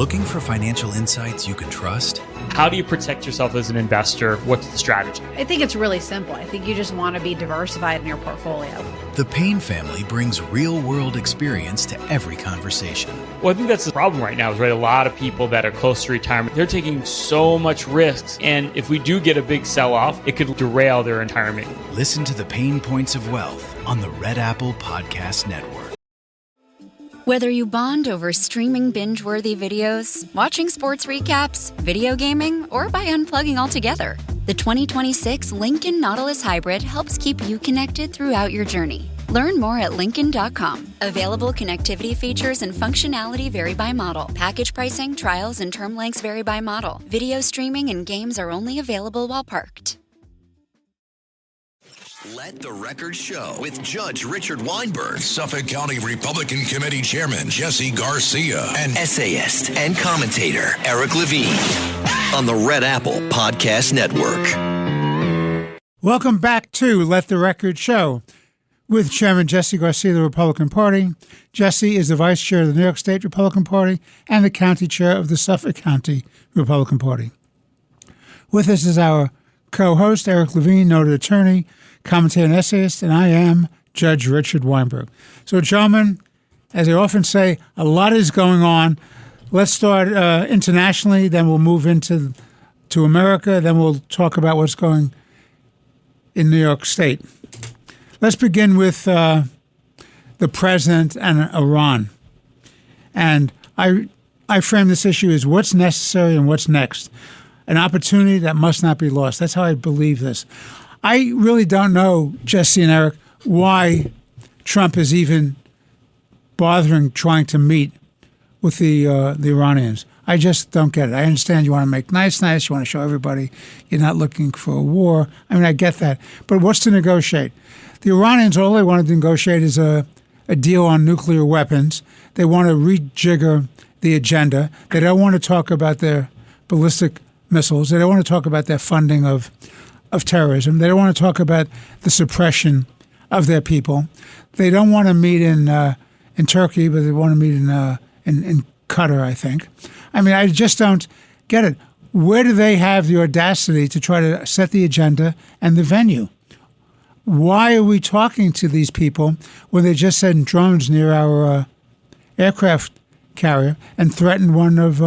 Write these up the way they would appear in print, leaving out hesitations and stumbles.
Looking for financial insights you can trust? How do you protect yourself as an investor? What's the strategy? I think it's really simple. I think you just want to be diversified in your portfolio. The Payne family brings real-world experience to every conversation. Well, I think that's the problem right now is, right, a lot of people that are close to retirement, they're taking so much risks. And if we do get a big sell-off, it could derail their retirement. Listen to the Pain Points of Wealth on the Red Apple Podcast Network. Whether you bond over streaming binge-worthy videos, watching sports recaps, video gaming, or by unplugging altogether, the 2026 Lincoln Nautilus Hybrid helps keep you connected throughout your journey. Learn more at Lincoln.com. Available connectivity features and functionality vary by model. Package pricing, trials, and term lengths vary by model. Video streaming and games are only available while parked. Let the Record Show with Judge Richard Weinberg, Suffolk County Republican Committee Chairman Jesse Garcia, and essayist and commentator Eric Lavine on the Red Apple Podcast Network. Welcome back to Let the Record Show with Chairman Jesse Garcia of the Republican Party. Jesse is the Vice Chair of the New York State Republican Party and the County Chair of the Suffolk County Republican Party. With us is our co-host, Eric Lavine, noted attorney, commentator and essayist, and I am Judge Richard Weinberg. So, gentlemen, as I often say, a lot is going on. Let's start internationally, then we'll move into America, then we'll talk about what's going in New York State. Let's begin with the president and Iran. And I frame this issue as what's necessary and what's next. An opportunity that must not be lost. That's how I believe this. I really don't know, Jesse and Eric, why Trump is even bothering trying to meet with the Iranians. I just don't get it. I understand you want to make nice, you want to show everybody you're not looking for a war. I mean, I get that. But what's to negotiate? The Iranians, all they wanted to negotiate is a deal on nuclear weapons. They want to rejigger the agenda. They don't want to talk about their ballistic missiles. They don't want to talk about their funding of terrorism. They don't want to talk about the suppression of their people. They don't want to meet in Turkey, but they want to meet in Qatar, I think. I mean, I just don't get it. Where do they have the audacity to try to set the agenda and the venue? Why are we talking to these people when they just sent drones near our aircraft carrier and threatened one of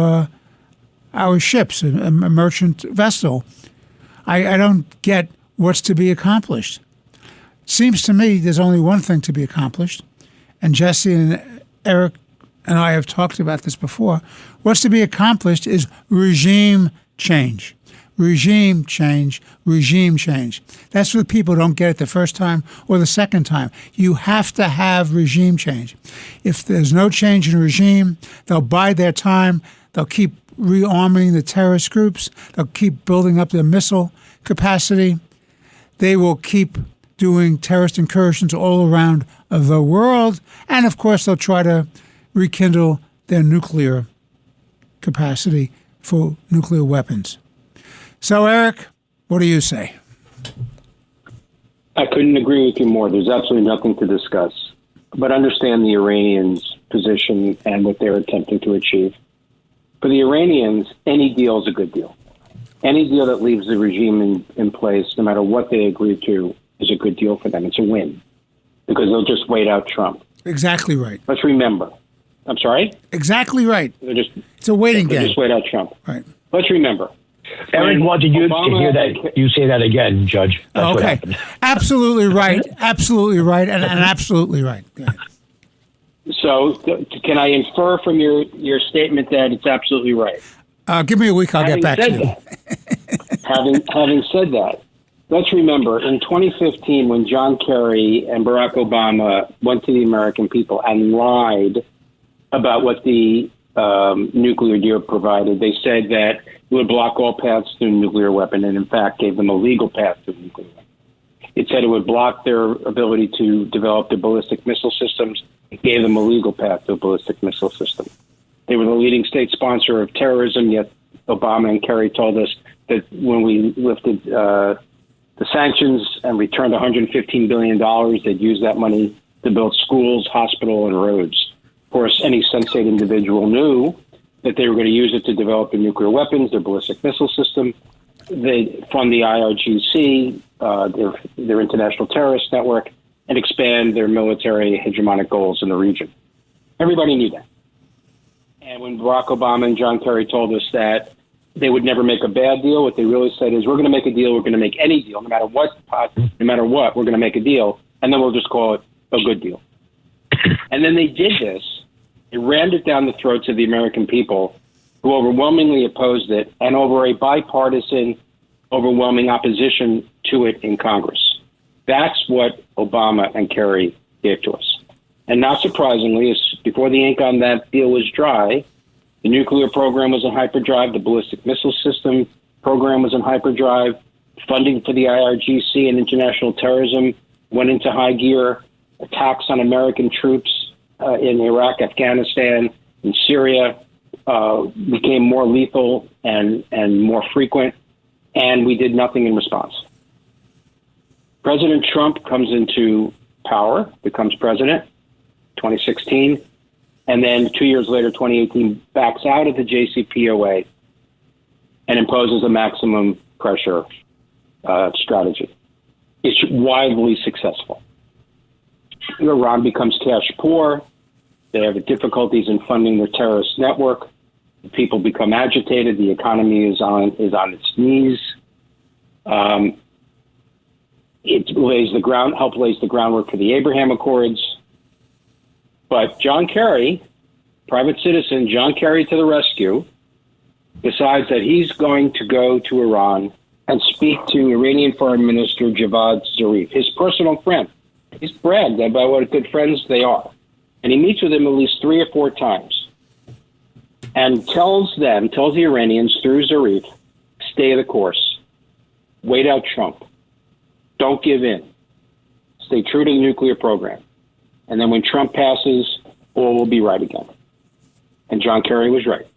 our ships, a merchant vessel? I don't get what's to be accomplished. Seems to me there's only one thing to be accomplished, and Jesse and Eric and I have talked about this before. What's to be accomplished is regime change. Regime change, regime change. That's what people don't get it the first time or the second time. You have to have regime change. If there's no change in regime, they'll bide their time. They'll keep rearming the terrorist groups. They'll keep building up their missile capacity. They will keep doing terrorist incursions all around the world. And, of course, they'll try to rekindle their nuclear capacity for nuclear weapons. So, Eric, what do you say? I couldn't agree with you more. There's absolutely nothing to discuss. But understand the Iranians' position and what they're attempting to achieve. For the Iranians, any deal is a good deal. Any deal that leaves the regime in place, no matter what they agree to, is a good deal for them. It's a win because they'll just wait out Trump. Exactly right. Let's remember. I'm sorry? Exactly right. It's a waiting game. Just wait out Trump. Right. Let's remember. Eric wanted you to hear that. You say that again, Judge. That's okay. Absolutely right. Absolutely right. And absolutely right. Go ahead. So can I infer from your statement that it's absolutely right? Give me a week. I'll get back to you. Having said that, let's remember in 2015 when John Kerry and Barack Obama went to the American people and lied about what the nuclear deal provided. They said that it would block all paths to a nuclear weapon and, in fact, gave them a legal path to a nuclear weapon. It said it would block their ability to develop their ballistic missile systems. It gave them a legal path to a ballistic missile system. They were the leading state sponsor of terrorism, yet Obama and Kerry told us that when we lifted the sanctions and returned $115 billion, they'd use that money to build schools, hospitals, and roads. Of course, any sensate individual knew that they were going to use it to develop their nuclear weapons, their ballistic missile system. They fund the IRGC, their international terrorist network, and expand their military hegemonic goals in the region. Everybody knew that. And when Barack Obama and John Kerry told us that they would never make a bad deal, what they really said is, we're going to make a deal, we're going to make any deal, no matter what, we're going to make a deal, and then we'll just call it a good deal. And then they did this. They rammed it down the throats of the American people, who overwhelmingly opposed it, and over a bipartisan, overwhelming opposition to it in Congress. That's what Obama and Kerry gave to us. And not surprisingly, before the ink on that deal was dry, the nuclear program was in hyperdrive, the ballistic missile system program was in hyperdrive, funding for the IRGC and international terrorism went into high gear, attacks on American troops in Iraq, Afghanistan, and Syria became more lethal and more frequent, and we did nothing in response. President Trump comes into power, becomes president, 2016, and then 2 years later, 2018, backs out of the JCPOA and imposes a maximum pressure strategy. It's widely successful. Iran becomes cash poor. They have difficulties in funding their terrorist network. People become agitated. The economy is on its knees. It helped lays the groundwork for the Abraham Accords. But John Kerry, private citizen John Kerry to the rescue, decides that he's going to go to Iran and speak to Iranian Foreign Minister Javad Zarif, his personal friend. He's bragged about what good friends they are. And he meets with him at least 3 or 4 times and tells the Iranians through Zarif, stay the course, wait out Trump, don't give in, stay true to the nuclear program. And then when Trump passes, all will be right again. And John Kerry was right.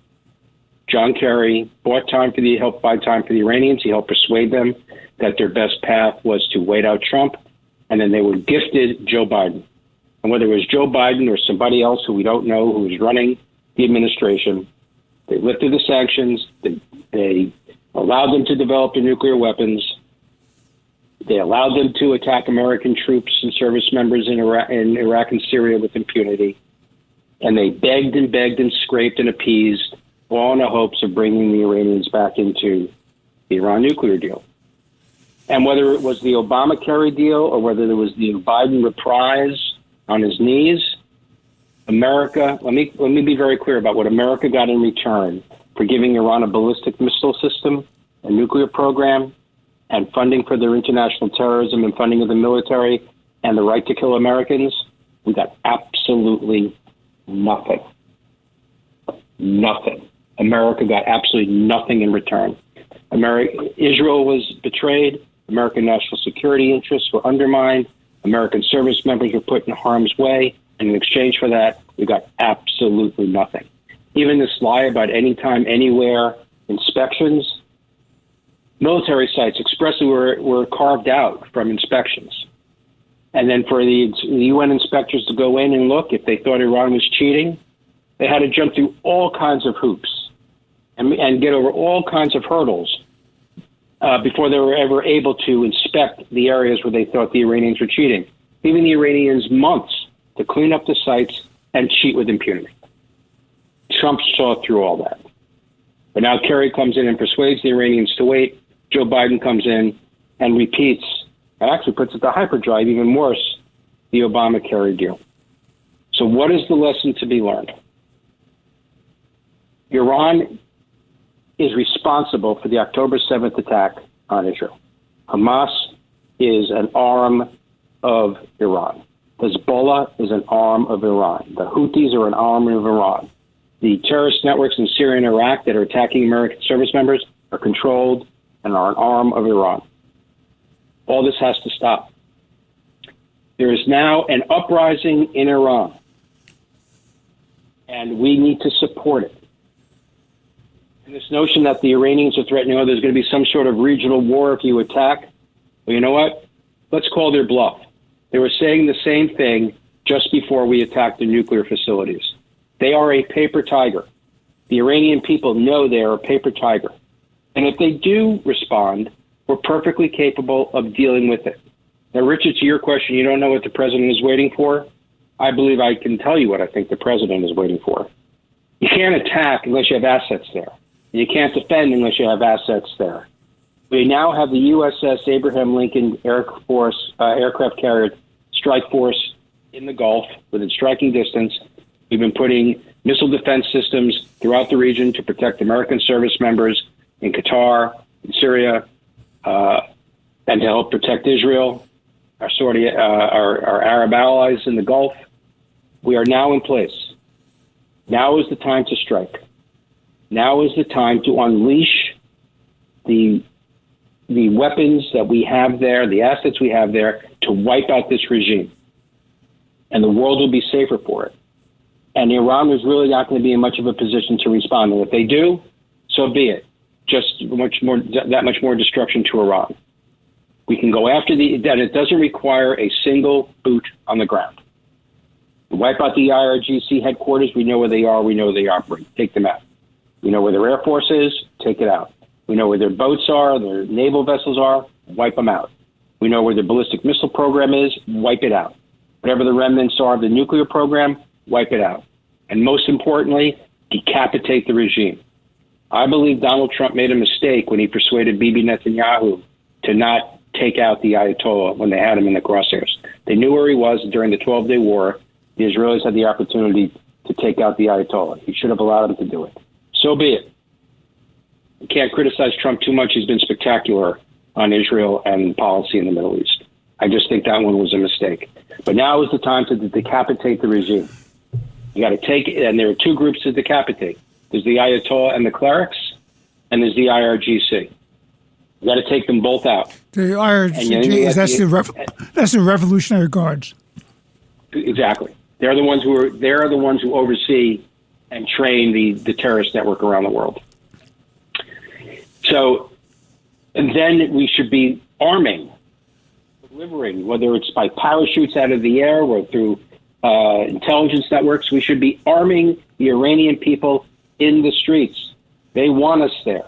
John Kerry helped buy time for the Iranians. He helped persuade them that their best path was to wait out Trump. And then they were gifted Joe Biden. And whether it was Joe Biden or somebody else who we don't know who was running the administration, they lifted the sanctions. They allowed them to develop their nuclear weapons. They allowed them to attack American troops and service members in Iraq and Syria with impunity. And they begged and scraped and appeased, all in the hopes of bringing the Iranians back into the Iran nuclear deal. And whether it was the Obama-Kerry deal or whether it was the Biden reprise on his knees, America, let me be very clear about what America got in return for giving Iran a ballistic missile system, a nuclear program, and funding for their international terrorism and funding of the military and the right to kill Americans. We got absolutely nothing. Nothing. America got absolutely nothing in return. Israel was betrayed. American national security interests were undermined. American service members were put in harm's way. And in exchange for that, we got absolutely nothing. Even this lie about anytime, anywhere inspections, military sites expressly were carved out from inspections. And then for the UN inspectors to go in and look, if they thought Iran was cheating, they had to jump through all kinds of hoops and get over all kinds of hurdles before they were ever able to inspect the areas where they thought the Iranians were cheating. Giving the Iranians months to clean up the sites and cheat with impunity. Trump saw through all that. But now Kerry comes in and persuades the Iranians to wait. Joe Biden comes in and repeats, and actually puts it to hyperdrive even worse, the Obama-Kerry deal. So what is the lesson to be learned? Iran is responsible for the October 7th attack on Israel. Hamas is an arm of Iran. Hezbollah is an arm of Iran. The Houthis are an arm of Iran. The terrorist networks in Syria and Iraq that are attacking American service members are controlled and are an arm of Iran. All this has to stop. There is now an uprising in Iran, and we need to support it. And this notion that the Iranians are threatening, there's going to be some sort of regional war if you attack, well, you know what? Let's call their bluff. They were saying the same thing just before we attacked the nuclear facilities. They are a paper tiger. The Iranian people know they're a paper tiger. And if they do respond, we're perfectly capable of dealing with it. Now, Richard, to your question, you don't know what the president is waiting for? I believe I can tell you what I think the president is waiting for. You can't attack unless you have assets there. You can't defend unless you have assets there. We now have the USS Abraham Lincoln aircraft carrier strike force in the Gulf within striking distance. We've been putting missile defense systems throughout the region to protect American service members in Qatar, in Syria, and to help protect Israel, our Arab allies in the Gulf. We are now in place. Now is the time to strike. Now is the time to unleash the weapons that we have there, the assets we have there, to wipe out this regime. And the world will be safer for it. And Iran is really not going to be in much of a position to respond. And if they do, so be it. Just that much more destruction to Iran. We can go after that. It doesn't require a single boot on the ground. Wipe out the IRGC headquarters. We know where they are. We know they operate. Take them out. We know where their Air Force is. Take it out. We know where their boats are, their naval vessels are. Wipe them out. We know where their ballistic missile program is. Wipe it out. Whatever the remnants are of the nuclear program, wipe it out. And most importantly, decapitate the regime. I believe Donald Trump made a mistake when he persuaded Bibi Netanyahu to not take out the Ayatollah when they had him in the crosshairs. They knew where he was during the 12-day war. The Israelis had the opportunity to take out the Ayatollah. He should have allowed them to do it. So be it. You can't criticize Trump too much. He's been spectacular on Israel and policy in the Middle East. I just think that one was a mistake. But now is the time to decapitate the regime. You got to take it, and there are two groups to decapitate. There's the Ayatollah and the clerics, and there's the IRGC. You got to take them both out. The IRGC that's the Revolutionary Guards. Exactly. They're the ones who oversee and train the terrorist network around the world. So, and then we should be arming, delivering, whether it's by parachutes out of the air or through intelligence networks. We should be arming the Iranian people in the streets. They want us there,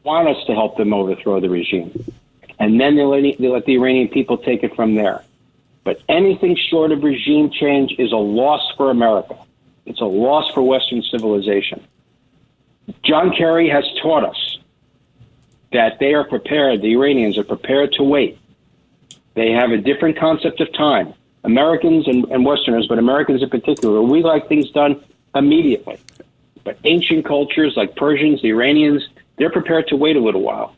want us to help them overthrow the regime. And then they let the Iranian people take it from there. But anything short of regime change is a loss for America. It's a loss for Western civilization. John Kerry has taught us that they are prepared, the Iranians are prepared to wait. They have a different concept of time. Americans and Westerners, but Americans in particular, we like things done immediately. But ancient cultures like Persians, the Iranians, they're prepared to wait a little while.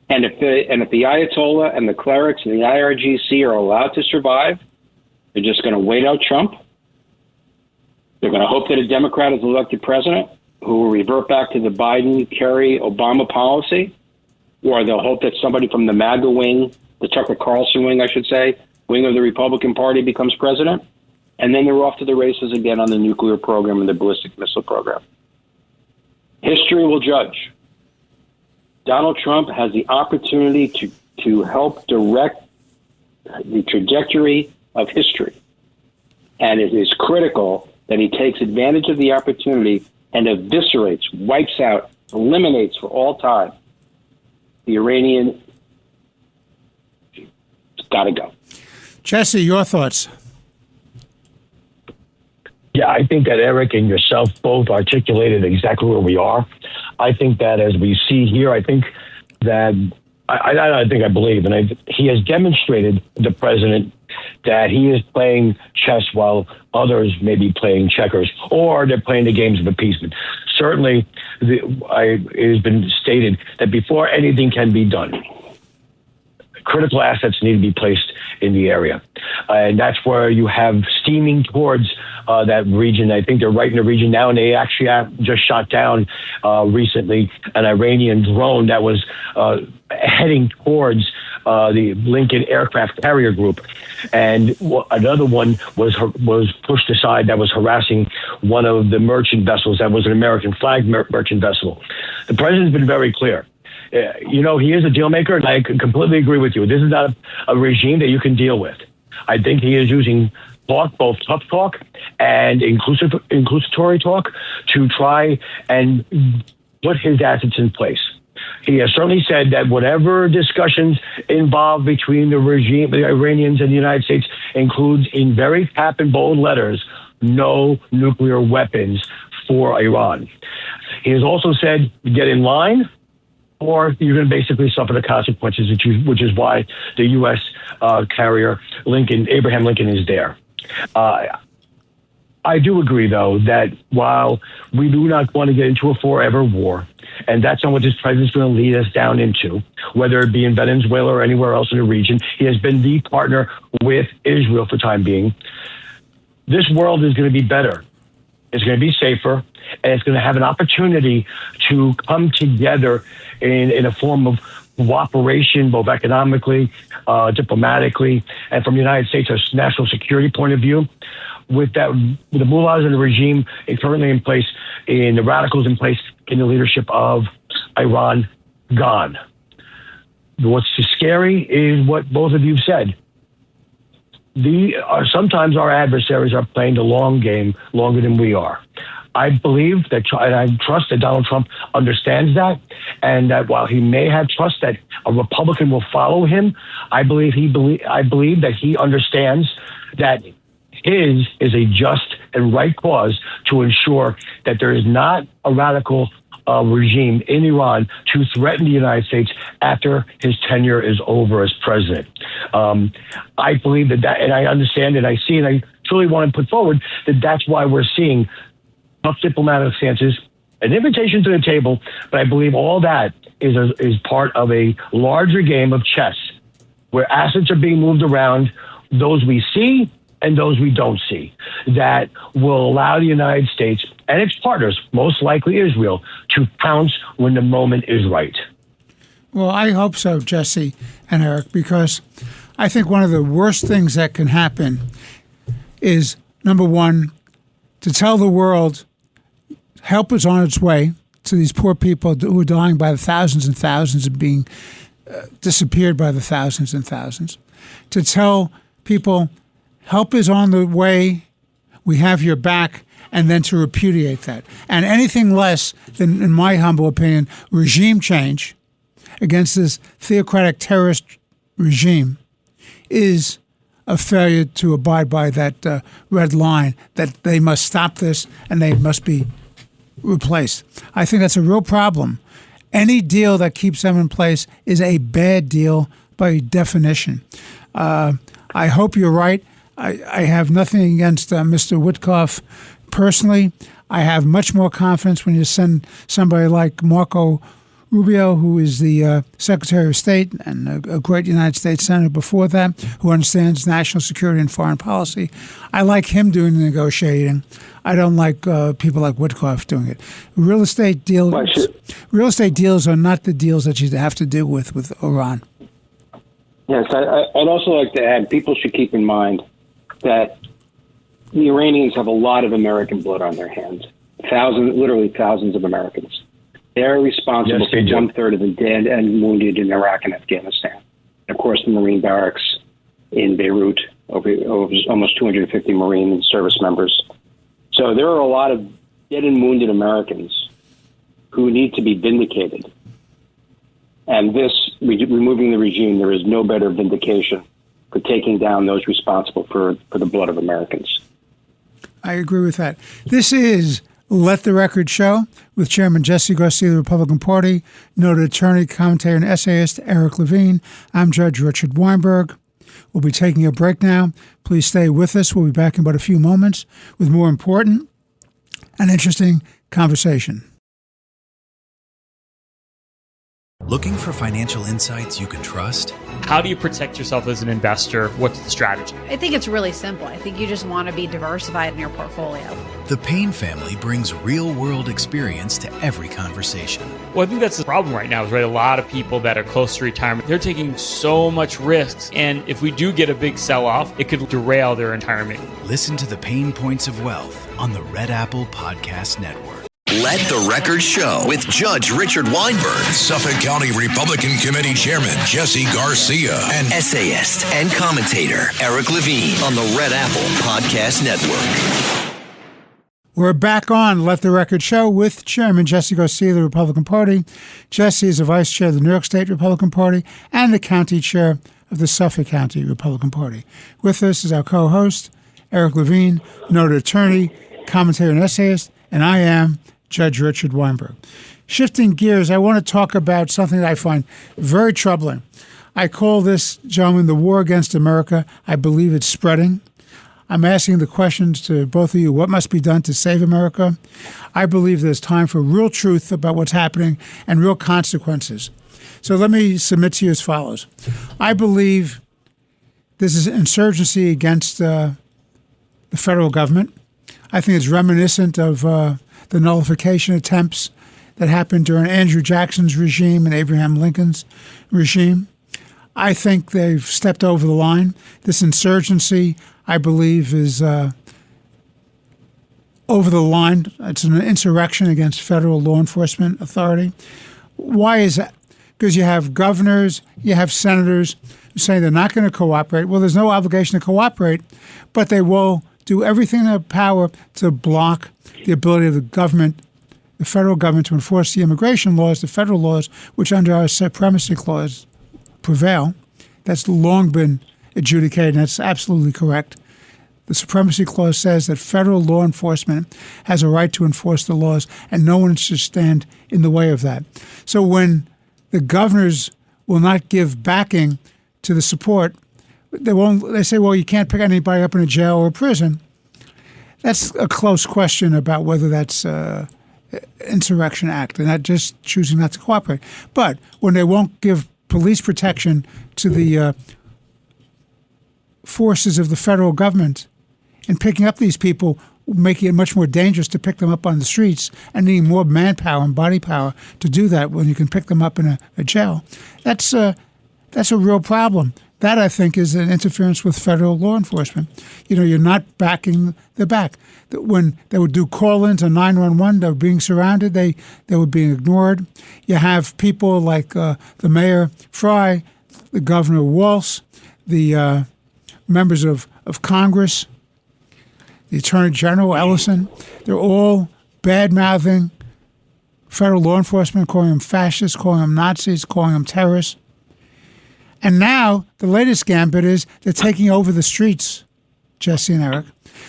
And if the Ayatollah and the clerics and the IRGC are allowed to survive, they're just going to wait out Trump. They're going to hope that a Democrat is elected president who will revert back to the Biden, Kerry, Obama policy, or they'll hope that somebody from the MAGA wing, the Tucker Carlson wing, I should say, wing of the Republican Party becomes president, and then they're off to the races again on the nuclear program and the ballistic missile program. History will judge. Donald Trump has the opportunity to help direct the trajectory of history. And it is critical that he takes advantage of the opportunity and eviscerates, wipes out, eliminates for all time the Iranian. It's got to go. Jesse, your thoughts? Yeah, I think that Eric and yourself both articulated exactly where we are. I think that as we see here, I think that I believe, and he has demonstrated, the president, that he is playing chess while others may be playing checkers, or they're playing the games of appeasement. Certainly, it has been stated that before anything can be done, critical assets need to be placed in the area. And that's where you have steaming towards that region. I think they're right in the region now, and they actually just shot down recently an Iranian drone that was heading towards the Lincoln aircraft carrier group. And another one was pushed aside that was harassing one of the merchant vessels that was an American flag merchant vessel. The president's been very clear. He is a deal maker, and I completely agree with you. This is not a regime that you can deal with. I think he is using talk, both tough talk and inclusatory talk, to try and put his assets in place. He has certainly said that whatever discussions involved between the regime, the Iranians and the United States, includes in very cap and bold letters, no nuclear weapons for Iran. He has also said, get in line, or you're going to basically suffer the consequences, which is why the U.S. Carrier Abraham Lincoln is there. I do agree, though, that while we do not want to get into a forever war, and that's not what this president's going to lead us down into, whether it be in Venezuela or anywhere else in the region, he has been the partner with Israel for the time being. This world is going to be better. It's going to be safer, and it's going to have an opportunity to come together in a form of cooperation, both economically, diplomatically, and from the United States' national security point of view. With the mullahs and the regime currently in place, and the radicals in place in the leadership of Iran gone. What's scary is what both of you said. Sometimes our adversaries are playing the long game longer than we are. I believe that, and I trust that Donald Trump understands that, and that while he may have trust that a Republican will follow him, I believe that he understands that his is a just and right cause to ensure that there is not a radical regime in Iran to threaten the United States after his tenure is over as president. I believe that, and I understand and I see, and I truly want to put forward that that's why we're seeing tough diplomatic stances, an invitation to the table, but I believe all that is part of a larger game of chess where assets are being moved around, those we see and those we don't see, that will allow the United States and its partners, most likely Israel, to pounce when the moment is right. Well, I hope so, Jesse and Eric, because I think one of the worst things that can happen is, number one, to tell the world help is on its way to these poor people who are dying by the thousands and thousands and being disappeared by the thousands and thousands. To tell people help is on the way, we have your back, and then to repudiate that. And anything less than, in my humble opinion, regime change against this theocratic terrorist regime is a failure to abide by that red line, that they must stop this and they must be replaced. I think that's a real problem. Any deal that keeps them in place is a bad deal by definition. I hope you're right. I have nothing against Mr. Witkoff personally. I have much more confidence when you send somebody like Marco Rubio, who is the Secretary of State and a great United States Senator before that, who understands national security and foreign policy. I like him doing the negotiating. I don't like people like Witkoff doing it. Real estate deals are not the deals that you have to deal with Iran. Yes, I'd also like to add, people should keep in mind that the Iranians have a lot of American blood on their hands. Literally thousands of Americans. They're responsible for 1/3 of the dead and wounded in Iraq and Afghanistan. Of course, the Marine barracks in Beirut, over almost 250 Marine and service members. So there are a lot of dead and wounded Americans who need to be vindicated. And this, removing the regime, there is no better vindication for taking down those responsible for the blood of Americans. I agree with that. This is Let the Record Show with Chairman Jesse Garcia of the Republican Party, noted attorney, commentator, and essayist Eric Lavine. I'm Judge Richard Weinberg. We'll be taking a break now. Please stay with us. We'll be back in about a few moments with more important and interesting conversation. Looking for financial insights you can trust? How do you protect yourself as an investor? What's the strategy? I think it's really simple. I think you just want to be diversified in your portfolio. The Payne family brings real-world experience to every conversation. Well, I think that's the problem right now, is right, a lot of people that are close to retirement, they're taking so much risks. And if we do get a big sell-off, it could derail their retirement. Listen to the Pain Points of Wealth on the Red Apple Podcast Network. Let the Record Show with Judge Richard Weinberg, Suffolk County Republican Committee Chairman Jesse Garcia, and essayist and commentator Eric Lavine on the Red Apple Podcast Network. We're back on Let the Record Show with Chairman Jesse Garcia of the Republican Party. Jesse is the Vice Chair of the New York State Republican Party and the County Chair of the Suffolk County Republican Party. With us is our co-host, Eric Lavine, noted attorney, commentator, and essayist, and I am Judge Richard Weinberg. Shifting gears, I want to talk about something that I find very troubling. I call this, gentlemen, the war against America. I believe it's spreading. I'm asking the questions to both of you. What must be done to save America? I believe there's time for real truth about what's happening and real consequences. So let me submit to you as follows. I believe this is insurgency against the federal government. I think it's reminiscent of the nullification attempts that happened during Andrew Jackson's regime and Abraham Lincoln's regime. I think they've stepped over the line. This insurgency, I believe, is over the line. It's an insurrection against federal law enforcement authority. Why is that? Because you have governors, you have senators who say they're not going to cooperate. Well, there's no obligation to cooperate, but they will do everything in their power to block the ability of the government, the federal government, to enforce the immigration laws, the federal laws, which under our supremacy clause prevail. That's long been adjudicated, and that's absolutely correct. The supremacy clause says that federal law enforcement has a right to enforce the laws, and no one should stand in the way of that. So when the governors will not give backing to the support, they say, well, you can't pick anybody up in a jail or a prison. That's a close question about whether that's insurrection act and not just choosing not to cooperate. But when they won't give police protection to the forces of the federal government and picking up these people, making it much more dangerous to pick them up on the streets and needing more manpower and body power to do that when you can pick them up in a jail, that's a real problem. That, I think, is an interference with federal law enforcement. You know, you're not backing the back. When they would do call-ins on 911, they were being surrounded, they were being ignored. You have people like the Mayor Fry, the Governor Walz, the members of Congress, the Attorney General Ellison. They're all bad-mouthing federal law enforcement, calling them fascists, calling them Nazis, calling them terrorists. And now the latest gambit is they're taking over the streets, Jesse and Eric.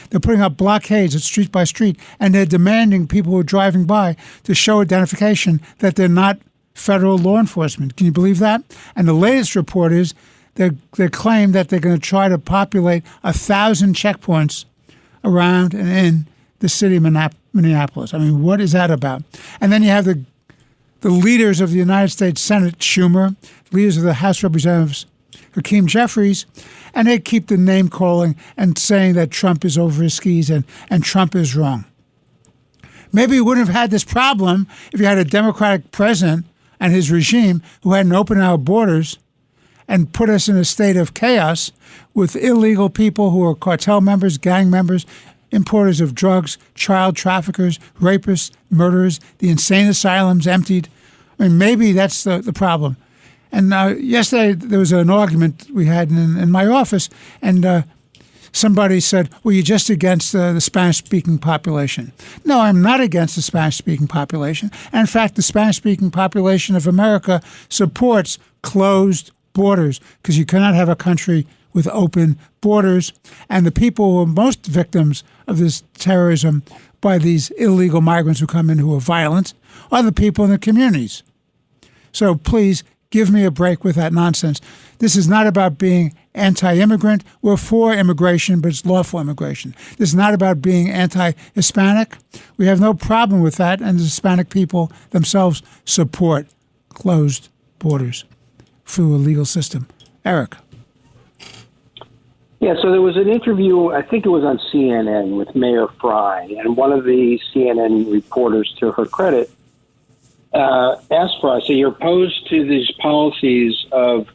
They're putting up blockades at street by street, and they're demanding people who are driving by to show identification that they're not federal law enforcement. Can you believe that? And the latest report is they claim that they're going to try to populate 1,000 checkpoints around and in the city of Minneapolis. I mean, what is that about? And then you have the leaders of the United States Senate, Schumer, leaders of the House Representatives, Hakeem Jeffries, and they keep the name calling and saying that Trump is over his skis and Trump is wrong. Maybe we wouldn't have had this problem if you had a Democratic president and his regime who hadn't opened our borders and put us in a state of chaos with illegal people who are cartel members, gang members, importers of drugs, child traffickers, rapists, murderers, the insane asylums emptied. I mean, maybe that's the problem. And yesterday there was an argument we had in my office, and somebody said, well, you're just against the Spanish-speaking population. No, I'm not against the Spanish-speaking population. And in fact, the Spanish-speaking population of America supports closed borders because you cannot have a country with open borders. And the people who are most victims of this terrorism by these illegal migrants who come in who are violent are the people in the communities. So please give me a break with that nonsense. This is not about being anti-immigrant. We're for immigration, but it's lawful immigration. This is not about being anti-Hispanic. We have no problem with that, and the Hispanic people themselves support closed borders through a legal system. Eric. Yeah, so there was an interview, I think it was on CNN, with Mayor Fry, and one of the CNN reporters, to her credit, asked Fry, so you're opposed to these policies of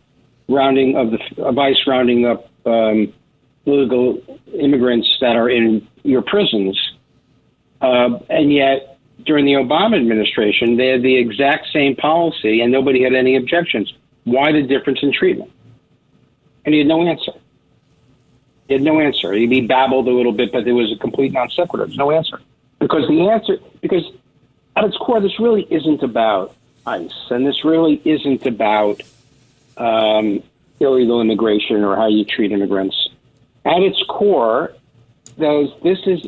ICE rounding up illegal immigrants that are in your prisons, and yet during the Obama administration, they had the exact same policy and nobody had any objections. Why the difference in treatment? And he had no answer. He babbled a little bit, but there was a complete non sequitur. There's no answer. Because at its core, this really isn't about ICE, and this really isn't about illegal immigration or how you treat immigrants. At its core, this is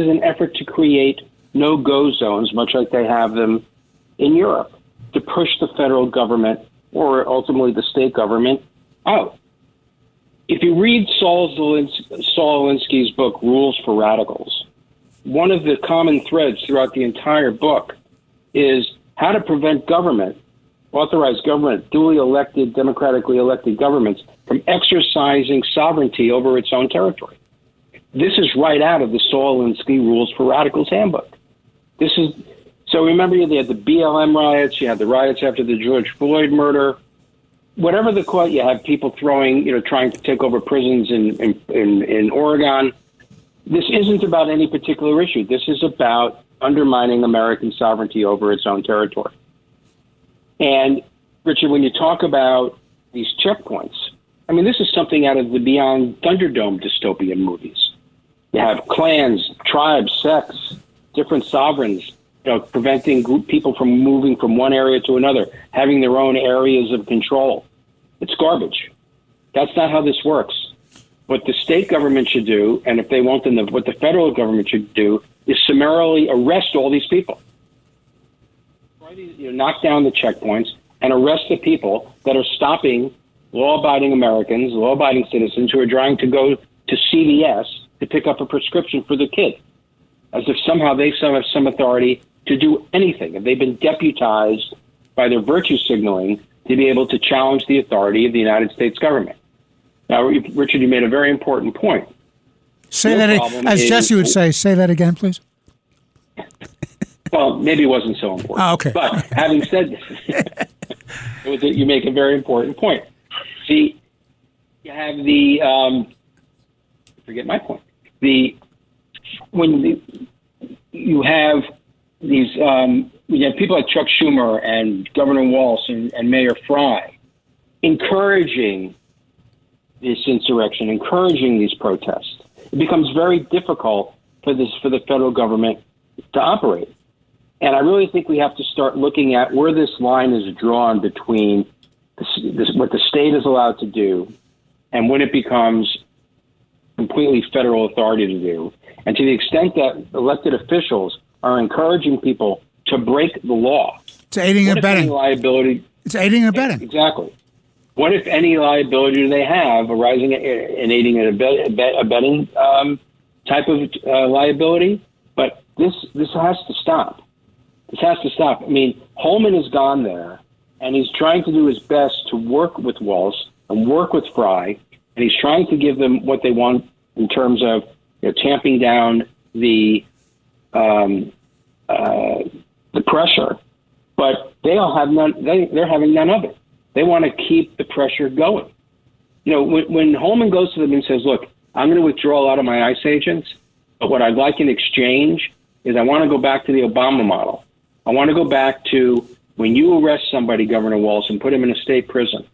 an effort to create no-go zones, much like they have them in Europe, to push the federal government or ultimately the state government out. If you read Saul Alinsky's book, Rules for Radicals, one of the common threads throughout the entire book is how to prevent authorized government, duly elected, democratically elected governments from exercising sovereignty over its own territory. This is right out of the Saul Alinsky Rules for Radicals handbook. So remember, they had the BLM riots, you had the riots after the George Floyd murder. Whatever the call, you have people trying to take over prisons in Oregon. This isn't about any particular issue. This is about undermining American sovereignty over its own territory. And, Richard, when you talk about these checkpoints, I mean, this is something out of the Beyond Thunderdome dystopian movies. You have clans, tribes, sects, different sovereigns, preventing people from moving from one area to another, having their own areas of control. It's garbage. That's not how this works. What the state government should do, and if they won't, then what the federal government should do, is summarily arrest all these people. Knock down the checkpoints and arrest the people that are stopping law-abiding Americans, law-abiding citizens who are trying to go to CVS to pick up a prescription for their kid, as if somehow they have some authority to do anything. If they've been deputized by their virtue signaling to be able to challenge the authority of the United States government. Now, Richard, you made a very important point. Say that, as Jesse would say that again, please. Well, maybe it wasn't so important. Oh, okay. But having said this, you make a very important point. See, you have forget my point. When you have these, you have people like Chuck Schumer and Governor Walz and Mayor Fry encouraging this insurrection, encouraging these protests. It becomes very difficult for the federal government to operate. And I really think we have to start looking at where this line is drawn between what the state is allowed to do and when it becomes completely federal authority to do. And to the extent that elected officials are encouraging people to break the law. It's aiding and abetting. It's aiding and abetting. Exactly. What, if any, liability do they have arising in aiding and abetting type of liability? But this has to stop. This has to stop. I mean, Holman has gone there, and he's trying to do his best to work with Walz and work with Fry, and he's trying to give them what they want in terms of tamping down the pressure. But they all have none. They're having none of it. They want to keep the pressure going. When Holman goes to them and says, "Look, I'm going to withdraw a lot of my ICE agents, but what I'd like in exchange is I want to go back to the Obama model. I want to go back to when you arrest somebody, Governor Walz, and put him in a state prison,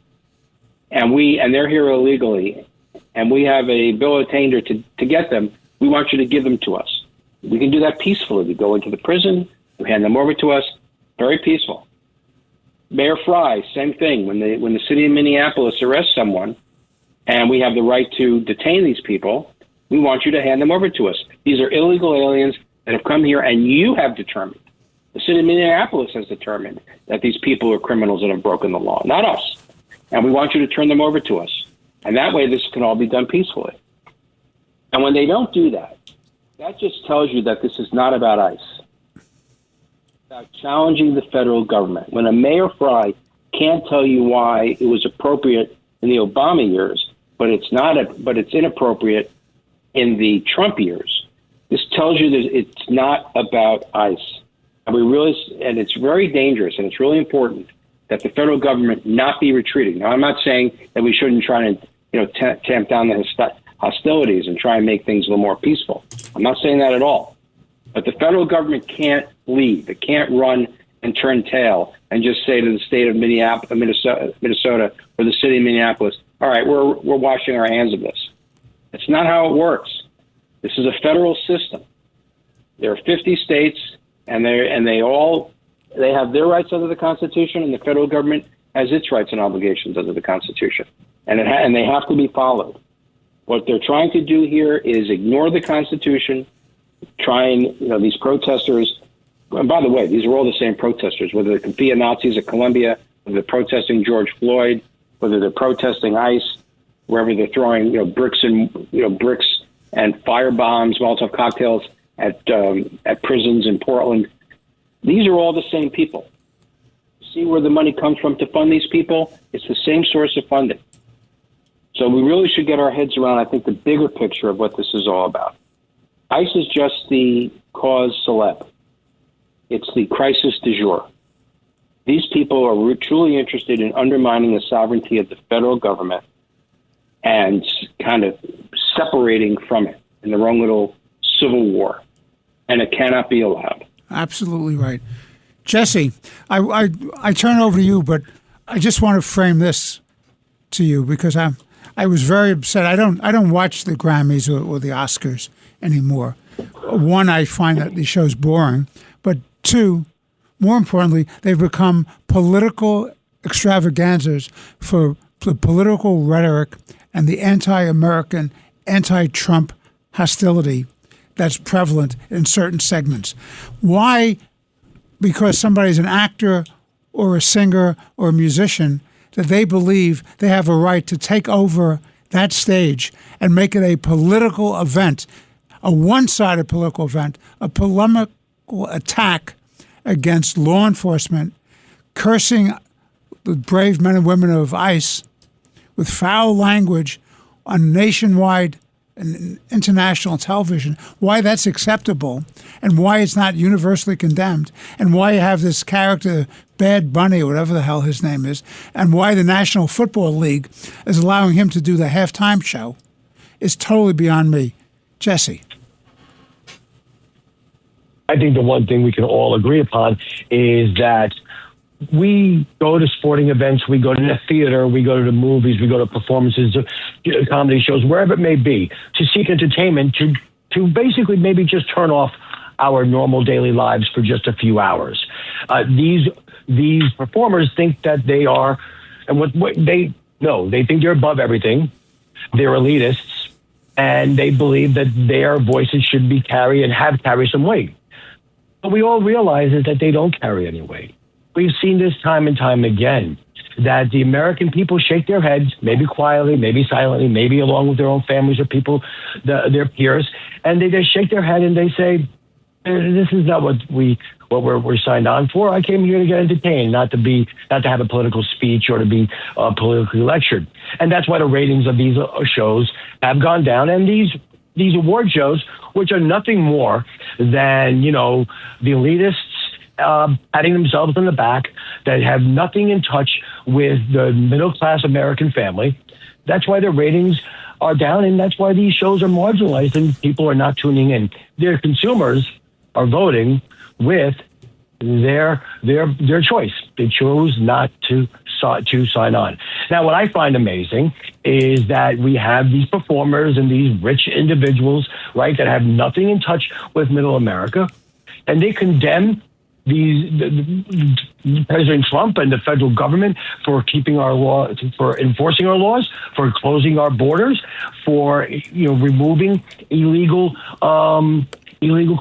and they're here illegally, and we have a bill of attainder to get them. We want you to give them to us. We can do that peacefully. We go into the prison, we hand them over to us, very peaceful." Mayor Fry, same thing. When the city of Minneapolis arrests someone, and we have the right to detain these people, we want you to hand them over to us. These are illegal aliens that have come here, and you have determined, the city of Minneapolis has determined, that these people are criminals that have broken the law, not us. And we want you to turn them over to us. And that way this can all be done peacefully. And when they don't do that, that just tells you that this is not about ICE. It's about challenging the federal government. When a Mayor Fry can't tell you why it was appropriate in the Obama years, but it's inappropriate in the Trump years, this tells you that it's not about ICE. And it's very dangerous, and it's really important that the federal government not be retreating. Now, I'm not saying that we shouldn't try to tamp down the hostilities and try and make things a little more peaceful. I'm not saying that at all. But the federal government can't lead, that can't run and turn tail and just say to the state of Minnesota or the city of Minneapolis, all right, we're washing our hands of this. It's not how it works. This is a federal system. There are 50 states, and they have their rights under the Constitution, and the federal government has its rights and obligations under the Constitution, and they have to be followed. What they're trying to do here is ignore the Constitution, these protesters. And by the way, these are all the same protesters, whether they're Confia Nazis at Columbia, whether they're protesting George Floyd, whether they're protesting ICE, wherever they're throwing bricks and fire bombs, Molotov cocktails at prisons in Portland. These are all the same people. See where the money comes from to fund these people? It's the same source of funding. So we really should get our heads around, I think, the bigger picture of what this is all about. ICE is just the cause célèbre. It's the crisis du jour. These people are truly interested in undermining the sovereignty of the federal government and kind of separating from it in their own little civil war. And it cannot be allowed. Absolutely right. Jesse, I turn over to you, but I just want to frame this to you because I was very upset. I don't watch the Grammys or the Oscars anymore. One, I find that these shows boring, but two, more importantly, they've become political extravaganzas for the political rhetoric and the anti-American, anti-Trump hostility that's prevalent in certain segments. Why? Because somebody's an actor or a singer or a musician, that they believe they have a right to take over that stage and make it a political event, a one-sided political event, a polemical attack against law enforcement, cursing the brave men and women of ICE with foul language on nationwide and international television, why that's acceptable and why it's not universally condemned, and why you have this character, Bad Bunny, or whatever the hell his name is, and why the National Football League is allowing him to do the halftime show is totally beyond me. Jesse. I think the one thing we can all agree upon is that we go to sporting events, we go to the theater, we go to the movies, we go to performances, comedy shows, wherever it may be, to seek entertainment, to basically maybe just turn off our normal daily lives for just a few hours. These performers think that they are, and what they think they're above everything. They're elitists, and they believe that their voices should be carry some weight. But we all realize is that they don't carry any weight. We've seen this time and time again, that the American people shake their heads, maybe quietly, maybe silently, maybe along with their own families or people, their peers, and they just shake their head and they say, "This is not what we're signed on for. I came here to get entertained, not to have a political speech or to be politically lectured." And that's why the ratings of these shows have gone down. And these award shows, which are nothing more than the elitists patting themselves on the back, that have nothing in touch with the middle-class American family. That's why their ratings are down, and that's why these shows are marginalized and people are not tuning in. Their consumers are voting with their choice. They chose not to sign on. Now, what I find amazing is that we have these performers and these rich individuals, right, that have nothing in touch with middle America, and they condemn President Trump and the federal government for keeping our law, for enforcing our laws, for closing our borders, for removing illegal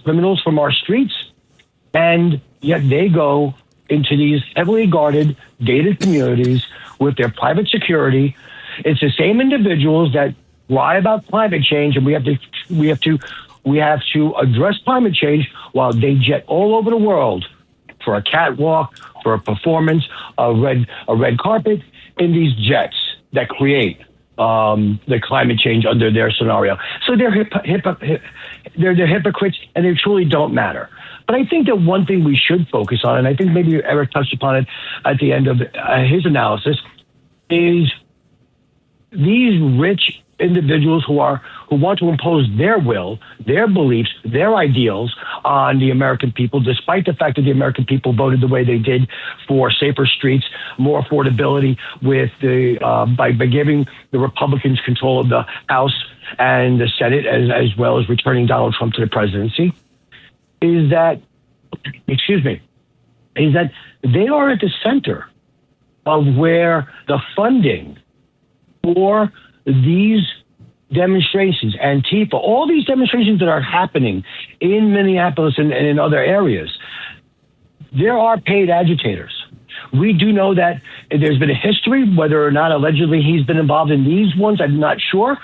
criminals from our streets, and yet they go into these heavily guarded, gated communities with their private security. It's the same individuals that lie about climate change, and we have to address climate change while they jet all over the world for a catwalk, for a performance, a red carpet in these jets that create the climate change under their scenario. So they're hypocrites, and they truly don't matter. But I think that one thing we should focus on, and I think maybe Eric touched upon it at the end of his analysis, is these rich individuals who want to impose their will, their beliefs, their ideals on the American people, despite the fact that the American people voted the way they did for safer streets, more affordability, with the by giving the Republicans control of the House and the Senate, as well as returning Donald Trump to the presidency, is that they are at the center of where the funding for these demonstrations, Antifa, all these demonstrations that are happening in Minneapolis and in other areas, there are paid agitators. We do know that there's been a history, whether or not allegedly he's been involved in these ones, I'm not sure,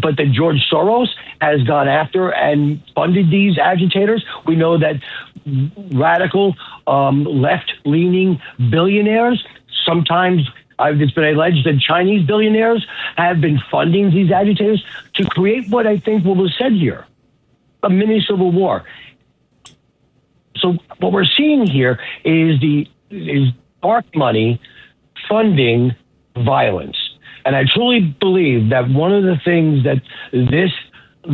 but that George Soros has gone after and funded these agitators. We know that radical, left-leaning billionaires, sometimes it's been alleged that Chinese billionaires have been funding these agitators to create what I think what was said here, a mini civil war. So what we're seeing here is dark money funding violence. And I truly believe that one of the things that this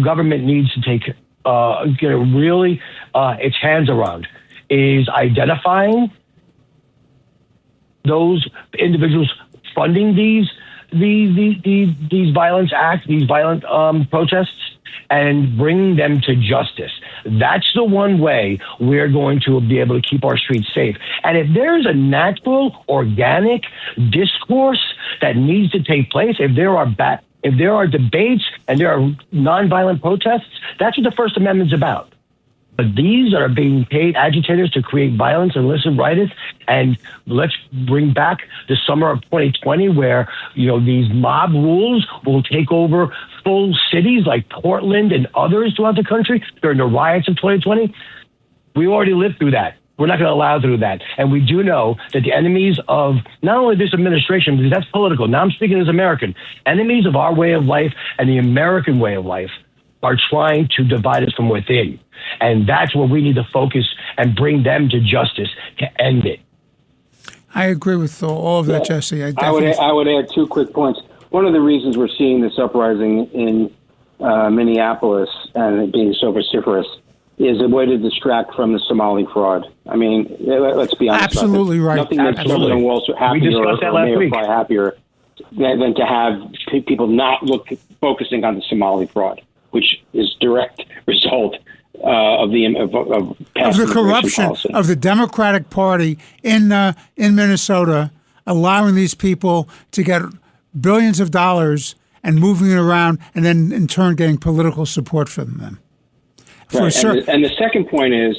government needs to take get really its hands around is identifying those individuals funding these violent acts, these violent protests, and bring them to justice. That's the one way we're going to be able to keep our streets safe. And if there's a natural, organic discourse that needs to take place, if there are debates and there are nonviolent protests, that's what the First Amendment's about. But these are being paid agitators to create violence and illicit riots. And let's bring back the summer of 2020 where, these mob rules will take over full cities like Portland and others throughout the country during the riots of 2020. We already lived through that. We're not going to allow through that. And we do know that the enemies of not only this administration, because that's political. Now I'm speaking as American. Enemies of our way of life and the American way of life are trying to divide us from within. And that's where we need to focus and bring them to justice to end it. I agree with all of that, Jesse. I would add two quick points. One of the reasons we're seeing this uprising in Minneapolis and it being so vociferous is a way to distract from the Somali fraud. I mean, let's be honest. Absolutely right. Nothing makes President Walsh happier or Mayor Fry happier than to have people not focusing on the Somali fraud, which is direct result of the corruption policy of the Democratic Party in Minnesota, allowing these people to get billions of dollars and moving it around, and then in turn getting political support from them. Right. And the second point is,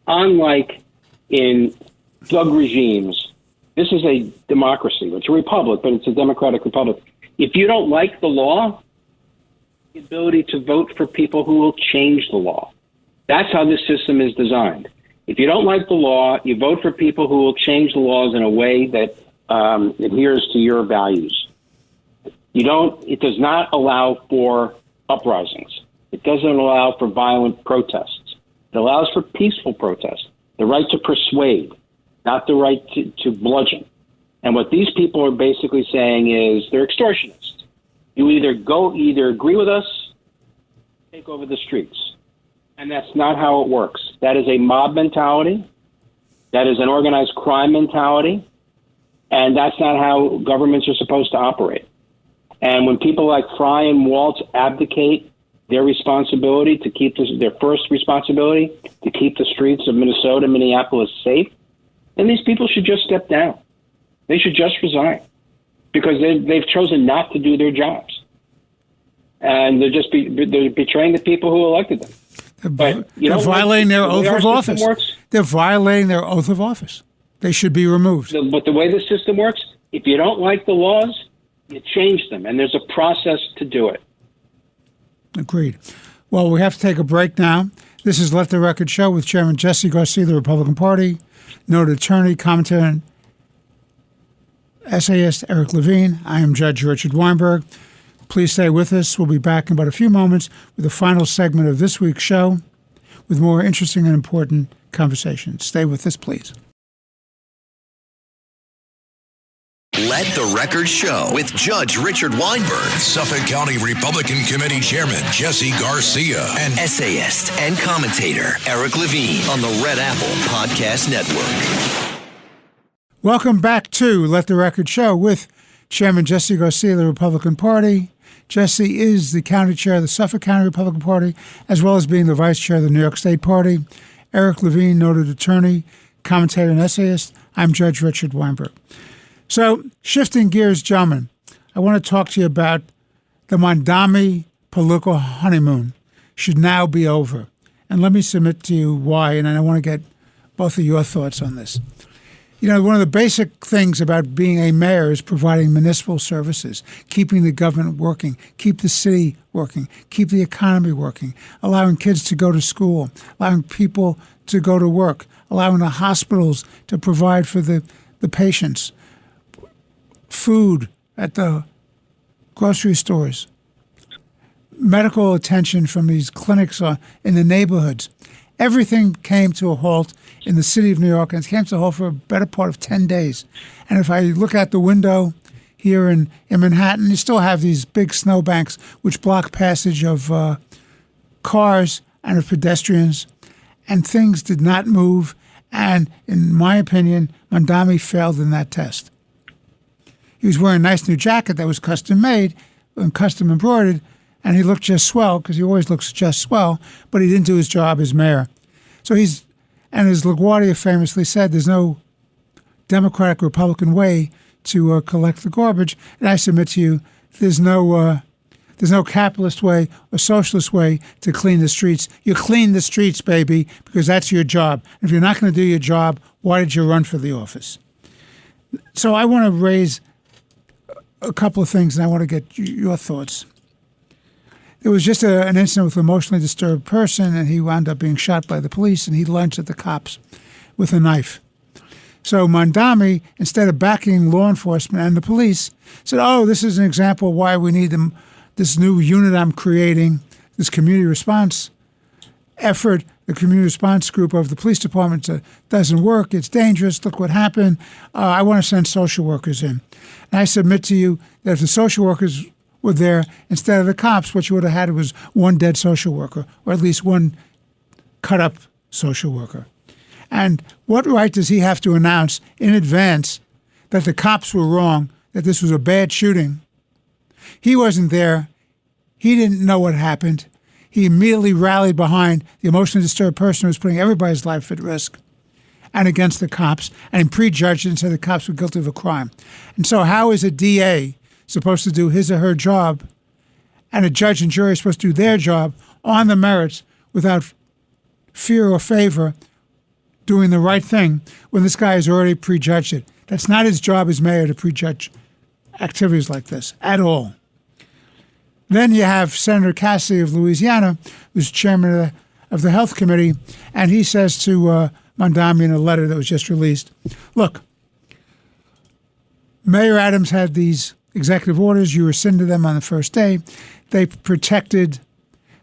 unlike in thug regimes, this is a democracy. It's a republic, but it's a democratic republic. If you don't like the law, the ability to vote for people who will change the law. That's how this system is designed. If you don't like the law, you vote for people who will change the laws in a way that adheres to your values. It does not allow for uprisings. It doesn't allow for violent protests. It allows for peaceful protests, the right to persuade, not the right to bludgeon. And what these people are basically saying is they're extortionists. You either agree with us, take over the streets. And that's not how it works. That is a mob mentality. That is an organized crime mentality. And that's not how governments are supposed to operate. And when people like Fry and Waltz abdicate their responsibility to keep their first responsibility to keep the streets of Minnesota, Minneapolis safe, then these people should just step down. They should just resign because they've chosen not to do their jobs, and they're betraying the people who elected them. But they're violating their oath of office. They're violating their oath of office. They should be removed. But the way the system works, if you don't like the laws, you change them, and there's a process to do it. Agreed. Well, we have to take a break now. This is Let the Record Show with Chairman Jesse Garcia of the Republican Party, noted attorney, commentator, and essayist Eric Lavine. I am Judge Richard Weinberg. Please stay with us. We'll be back in about a few moments with the final segment of this week's show with more interesting and important conversations. Stay with us, please. Let the Record Show with Judge Richard Weinberg, Suffolk County Republican Committee Chairman Jesse Garcia, and essayist and commentator Eric Lavine on the Red Apple Podcast Network. Welcome back to Let the Record Show with Chairman Jesse Garcia of the Republican Party. Jesse is the county chair of the Suffolk County Republican Party, as well as being the vice chair of the New York State Party. Eric Lavine, noted attorney, commentator, and essayist. I'm Judge Richard Weinberg. So, shifting gears, gentlemen, I want to talk to you about the Mondami political honeymoon should now be over. And let me submit to you why, and I want to get both of your thoughts on this. You know, one of the basic things about being a mayor is providing municipal services, keeping the government working, keep the city working, keep the economy working, allowing kids to go to school, allowing people to go to work, allowing the hospitals to provide for the patients, food at the grocery stores, medical attention from these clinics in the neighborhoods. Everything came to a halt in the city of New York, and it came to a halt for a better part of 10 days. And if I look out the window here in Manhattan, you still have these big snowbanks which block passage of cars and of pedestrians, and things did not move. And in my opinion, Mondami failed in that test. He was wearing a nice new jacket that was custom made and custom embroidered, and he looked just swell, because he always looks just swell, but he didn't do his job as mayor. So as LaGuardia famously said, there's no Democratic Republican way to collect the garbage. And I submit to you, there's no capitalist way or socialist way to clean the streets. You clean the streets, baby, because that's your job. If you're not going to do your job, why did you run for the office? So I want to raise a couple of things, and I want to get your thoughts. There was just an incident with an emotionally disturbed person, and he wound up being shot by the police, and he lunged at the cops with a knife. So Mondami, instead of backing law enforcement and the police, said, oh, this is an example of why we need this new unit I'm creating, this community response effort, the community response group of the police department doesn't work. It's dangerous. Look what happened. I want to send social workers in. And I submit to you that if the social workers were there instead of the cops, what you would have had was one dead social worker, or at least one cut-up social worker. And what right does he have to announce in advance that the cops were wrong, that this was a bad shooting? He wasn't there. He didn't know what happened. He immediately rallied behind the emotionally disturbed person who was putting everybody's life at risk and against the cops, and he prejudged it and said the cops were guilty of a crime. And so how is a DA supposed to do his or her job, and a judge and jury is supposed to do their job on the merits without fear or favor, doing the right thing, when this guy has already prejudged it? That's not his job as mayor to prejudge activities like this at all. Then you have Senator Garcia of Louisiana, who's chairman of the Health Committee, and he says to Mondami in a letter that was just released, look, Mayor Adams had these executive orders. You rescinded them on the first day. They protected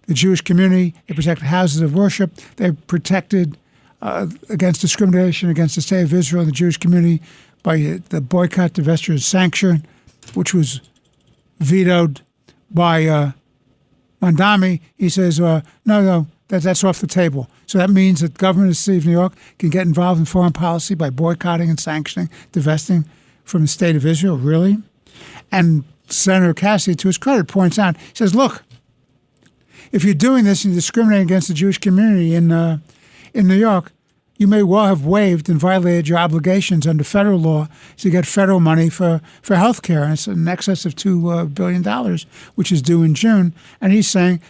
the Jewish community. They protected houses of worship. They protected against discrimination against the state of Israel and the Jewish community by the boycott, divestiture, sanction, which was vetoed by Mondami. He says, no, that's off the table. So that means that the government of the city of New York can get involved in foreign policy by boycotting and sanctioning, divesting from the state of Israel. Really? And Senator Garcia, to his credit, points out, he says, look, if you're doing this and you're discriminating against the Jewish community in New York, you may well have waived and violated your obligations under federal law to get federal money for health care. And it's in excess of $2 billion, which is due in June. And he's saying,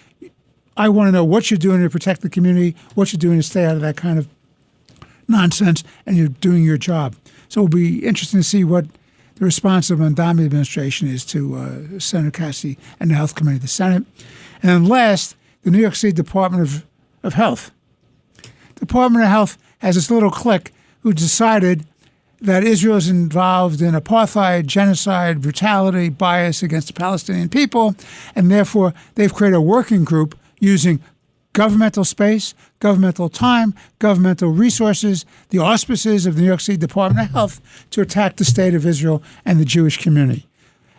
I want to know what you're doing to protect the community, what you're doing to stay out of that kind of nonsense, and you're doing your job. So it'll be interesting to see what the response of the Mondami administration is to Senator Garcia and the Health Committee of the Senate. And then last, the New York City Department of Health. The Department of Health has this little clique who decided that Israel is involved in apartheid, genocide, brutality, bias against the Palestinian people, and therefore they've created a working group using governmental space, governmental time, governmental resources, the auspices of the New York City Department of Health to attack the state of Israel and the Jewish community.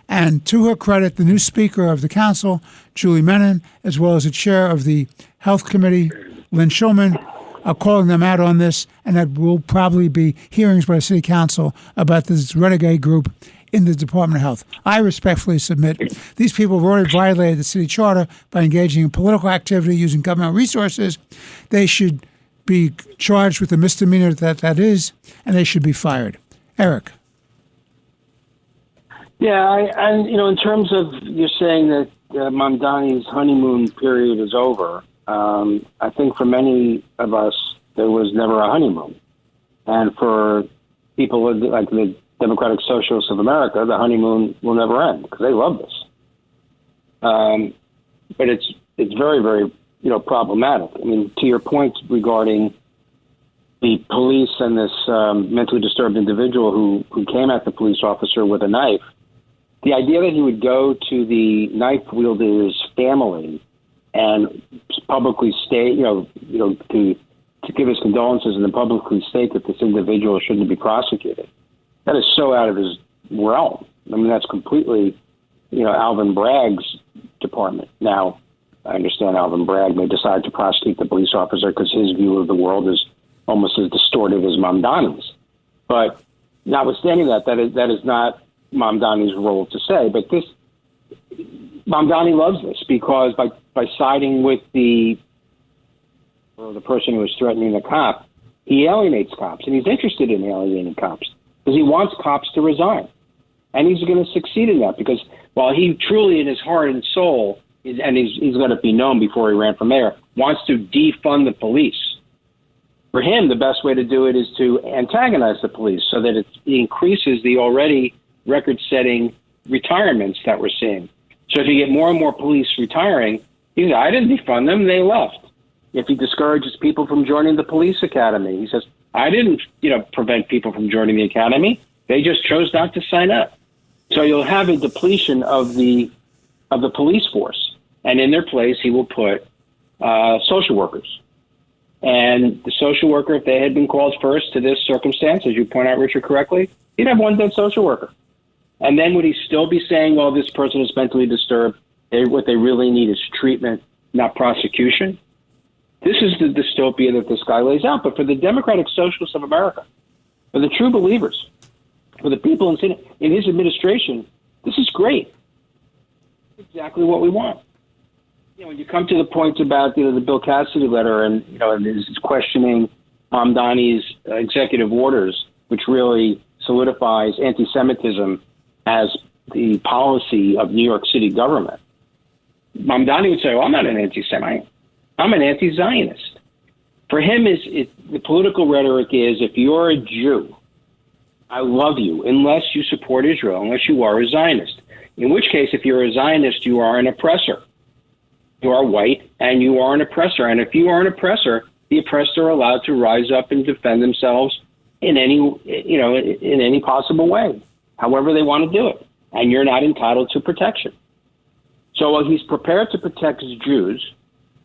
And to her credit, the new Speaker of the Council, Julie Menon, as well as the Chair of the Health Committee, Lynn Schulman, are calling them out on this, and there will probably be hearings by the City Council about this renegade group in the Department of Health. I respectfully submit these people have already violated the city charter by engaging in political activity using government resources. They should be charged with the misdemeanor that is, and they should be fired. Eric. Yeah, and in terms of you're saying that Mamdani's honeymoon period is over, I think for many of us there was never a honeymoon, and for people like the Democratic Socialists of America, the honeymoon will never end because they love this. But it's very, very problematic. I mean, to your point regarding the police and this mentally disturbed individual who came at the police officer with a knife. The idea that he would go to the knife wielder's family and publicly state, to give his condolences and then publicly state that this individual shouldn't be prosecuted, that is so out of his realm. I mean, that's completely, Alvin Bragg's department. Now, I understand Alvin Bragg may decide to prosecute the police officer because his view of the world is almost as distorted as Mamdani's. But notwithstanding that is not Mamdani's role to say. But Mamdani loves this because by siding with the person who is threatening the cop, he alienates cops, and he's interested in alienating cops because he wants cops to resign. And he's going to succeed in that because while he truly in his heart and soul, and he's going to be known before he ran for mayor, wants to defund the police. For him, the best way to do it is to antagonize the police so that it increases the already record-setting retirements that we're seeing. So if you get more and more police retiring, he says, I didn't defund them, they left. If he discourages people from joining the police academy, he says, I didn't, prevent people from joining the academy. They just chose not to sign up. So you'll have a depletion of the police force, and in their place, he will put social workers. And the social worker, if they had been called first to this circumstance, as you point out, Richard, correctly, he'd have one dead social worker. And then would he still be saying, well, this person is mentally disturbed? What they really need is treatment, not prosecution. This is the dystopia that this guy lays out. But for the Democratic Socialists of America, for the true believers, for the people in his administration, this is great. It's exactly what we want. When you come to the point about the Bill Cassidy letter and is questioning Mamdani's executive orders, which really solidifies anti-Semitism as the policy of New York City government, Mamdani would say, well, I'm not an anti-Semite. I'm an anti-Zionist. For him, the political rhetoric is, if you're a Jew, I love you, unless you support Israel, unless you are a Zionist. In which case, if you're a Zionist, you are an oppressor. You are white, and you are an oppressor. And if you are an oppressor, the oppressed are allowed to rise up and defend themselves in any possible way, however they want to do it. And you're not entitled to protection. So he's prepared to protect his Jews,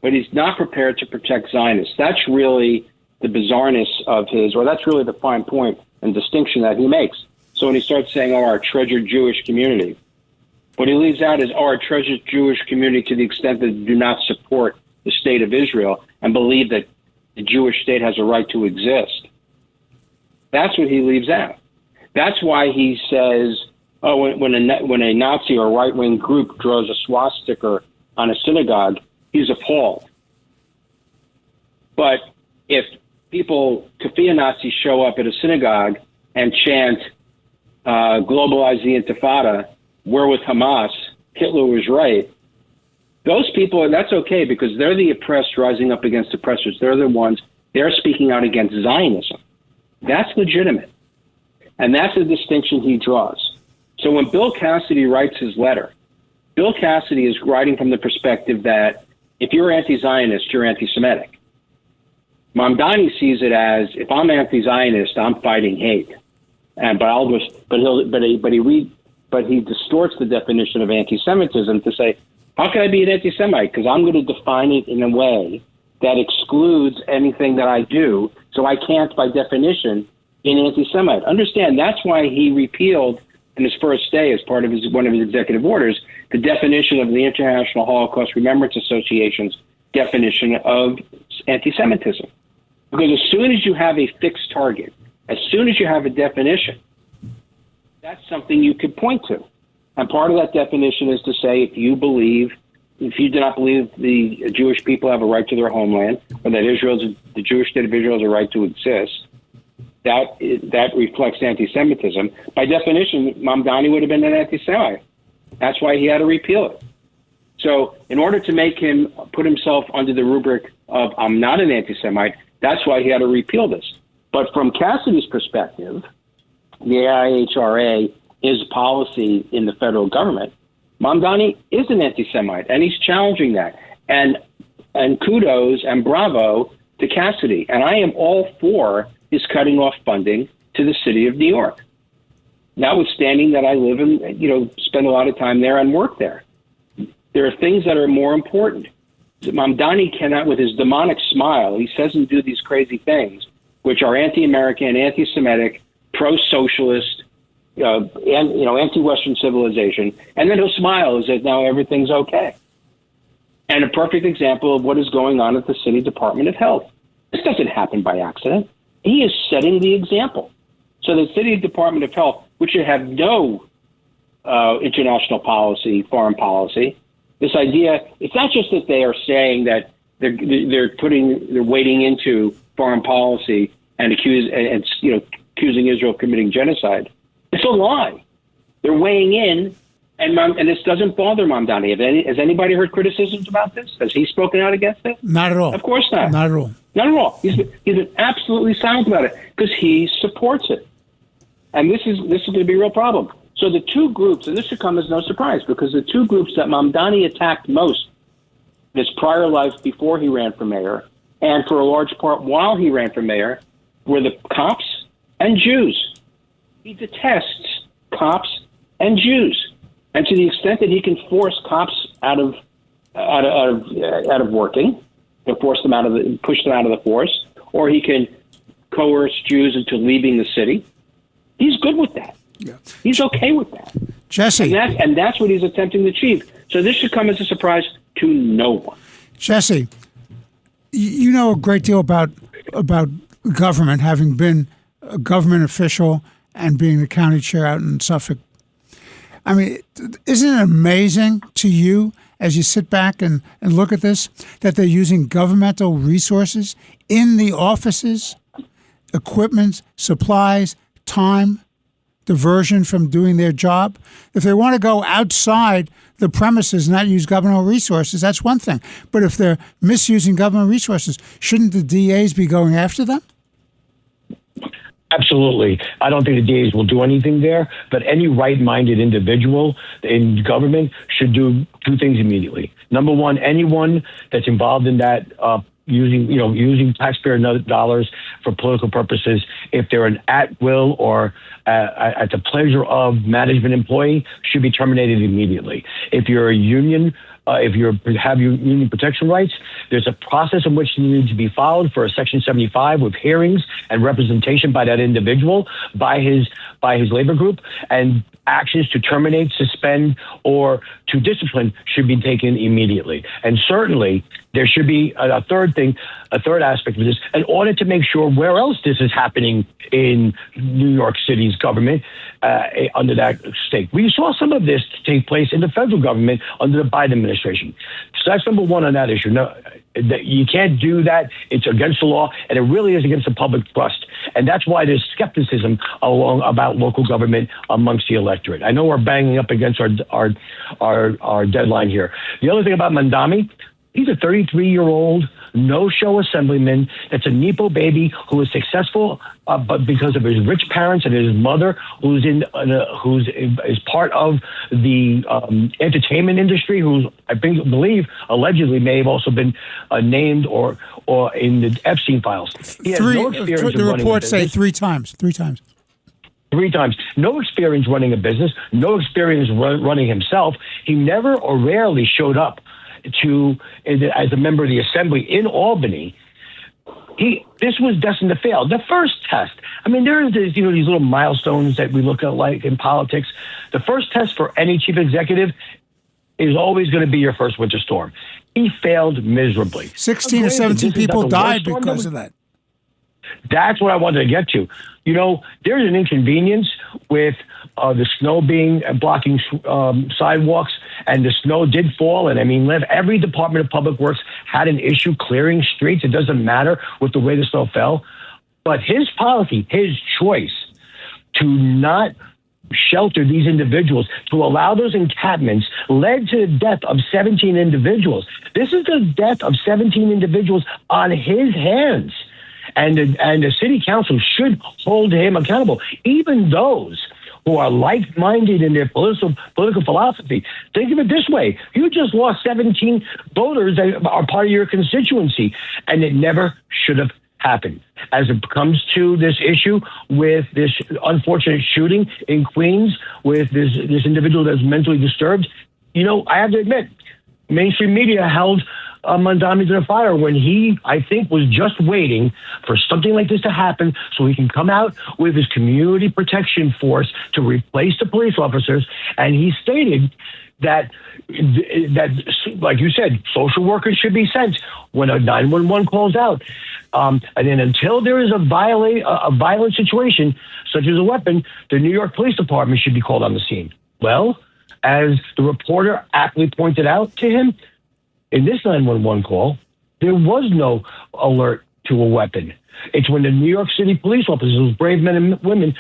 but he's not prepared to protect Zionists. That's really the bizarreness of that's really the fine point and distinction that he makes. So when he starts saying, our treasured Jewish community, what he leaves out is our treasured Jewish community to the extent that they do not support the state of Israel and believe that the Jewish state has a right to exist. That's what he leaves out. That's why he says, when a Nazi or right-wing group draws a swastika on a synagogue, he's appalled. But if kafir Nazis show up at a synagogue and chant, globalize the Intifada, we're with Hamas, Hitler was right, those people, that's okay because they're the oppressed rising up against oppressors. They're speaking out against Zionism. That's legitimate. And that's a distinction he draws. So when Bill Cassidy writes his letter, Bill Cassidy is writing from the perspective that if you're anti-Zionist, you're anti-Semitic. Mamdani sees it as, if I'm anti-Zionist, I'm fighting hate. But he distorts the definition of anti-Semitism to say, how can I be an anti-Semite? Because I'm going to define it in a way that excludes anything that I do. So I can't, by definition, be an anti-Semite. Understand, that's why he repealed in his first day, as part of one of his executive orders, the definition of the International Holocaust Remembrance Association's definition of anti-Semitism. Because as soon as you have a fixed target, as soon as you have a definition, that's something you could point to. And part of that definition is to say, if you do not believe the Jewish people have a right to their homeland, or that the Jewish state of Israel has a right to exist, that reflects anti-Semitism. By definition, Mamdani would have been an anti-Semite. That's why he had to repeal it. So in order to make him put himself under the rubric of I'm not an anti-Semite, that's why he had to repeal this. But from Cassidy's perspective, the IHRA is policy in the federal government. Mamdani is an anti-Semite, and he's challenging that. And kudos and bravo to Cassidy. And I am all for his cutting off funding to the city of New York, notwithstanding that I live and spend a lot of time there and work there. There are things that are more important. Mamdani cannot, with his demonic smile, he says and do these crazy things, which are anti-American, anti-Semitic, pro-socialist, anti-Western civilization, and then he'll smile as if now everything's okay. And a perfect example of what is going on at the City Department of Health. This doesn't happen by accident. He is setting the example. So the City Department of Health, which should have no international policy, foreign policy, this idea, it's not just that they are saying that they're wading into foreign policy and accusing Israel of committing genocide. It's a lie. They're weighing in, and this doesn't bother Mamdani. Has anybody heard criticisms about this? Has he spoken out against it? Not at all. Of course not. Not at all. Not at all. He's been absolutely silent about it because he supports it. And this is going to be a real problem. So the two groups, and this should come as no surprise, because the two groups that Mamdani attacked most in his prior life before he ran for mayor, and for a large part while he ran for mayor, were the cops and Jews. He detests cops and Jews, and to the extent that he can force cops out of working, push them out of the force, or he can coerce Jews into leaving the city. He's good with that. Yeah. He's okay with that. Jesse. And that's what he's attempting to achieve. So this should come as a surprise to no one. Jesse, you know a great deal about government, having been a government official and being the county chair out in Suffolk. I mean, isn't it amazing to you as you sit back and look at this, that they're using governmental resources in the offices, equipment, supplies, time, diversion from doing their job? If they want to go outside the premises and not use governmental resources, that's one thing. But if they're misusing government resources, shouldn't the DAs be going after them? Absolutely. I don't think the DAs will do anything there, but any right-minded individual in government should do two things immediately. Number one, anyone that's involved in that using taxpayer dollars for political purposes, if they're an at-will or at the pleasure of management employee, should be terminated immediately. If you're a union, if you have union protection rights, there's a process in which you need to be followed for a Section 75 with hearings and representation by that individual, by his labor group, and actions to terminate, suspend, or to discipline should be taken immediately. And certainly there should be a third aspect of this, an audit to make sure where else this is happening in New York City's government under that stake. We saw some of this take place in the federal government under the Biden administration. So that's number one on that issue. No, you can't do that. It's against the law, and it really is against the public trust. And that's why there's skepticism about local government amongst the electorate. I know we're banging up against our deadline here. The other thing about Mamdani, he's a 33-year-old no-show assemblyman that's a Nepo baby who is successful, but because of his rich parents and his mother, who's part of the entertainment industry, who I believe allegedly may have also been named or in the Epstein files. He has no experience. The reports say three times. 3 times. No experience running a business, no experience running himself. He never or rarely showed up as a member of the assembly in Albany, this was destined to fail. The first test, I mean, there is these little milestones that we look at like in politics. The first test for any chief executive is always going to be your first winter storm. He failed miserably. 16 or 17 people died because of that. That's what I wanted to get to. There's an inconvenience with the snow blocking sidewalks, and the snow did fall. And I mean, every Department of Public Works had an issue clearing streets. It doesn't matter with the way the snow fell. But his policy, his choice to not shelter these individuals, to allow those encampments, led to the death of 17 individuals. This is the death of 17 individuals on his hands. And the city council should hold him accountable. Even those who are like-minded in their political philosophy. Think of it this way. You just lost 17 voters that are part of your constituency, and it never should have happened. As it comes to this issue with this unfortunate shooting in Queens with this individual that's mentally disturbed, I have to admit, mainstream media held Mondami to the fire when he, I think, was just waiting for something like this to happen so he can come out with his community protection force to replace the police officers. And he stated that, like you said, social workers should be sent when a 911 calls out. And then until there is a violent situation, such as a weapon, the New York Police Department should be called on the scene. Well, as the reporter aptly pointed out to him, in this 911 call, there was no alert to a weapon. It's when the New York City police officers, those brave men and women,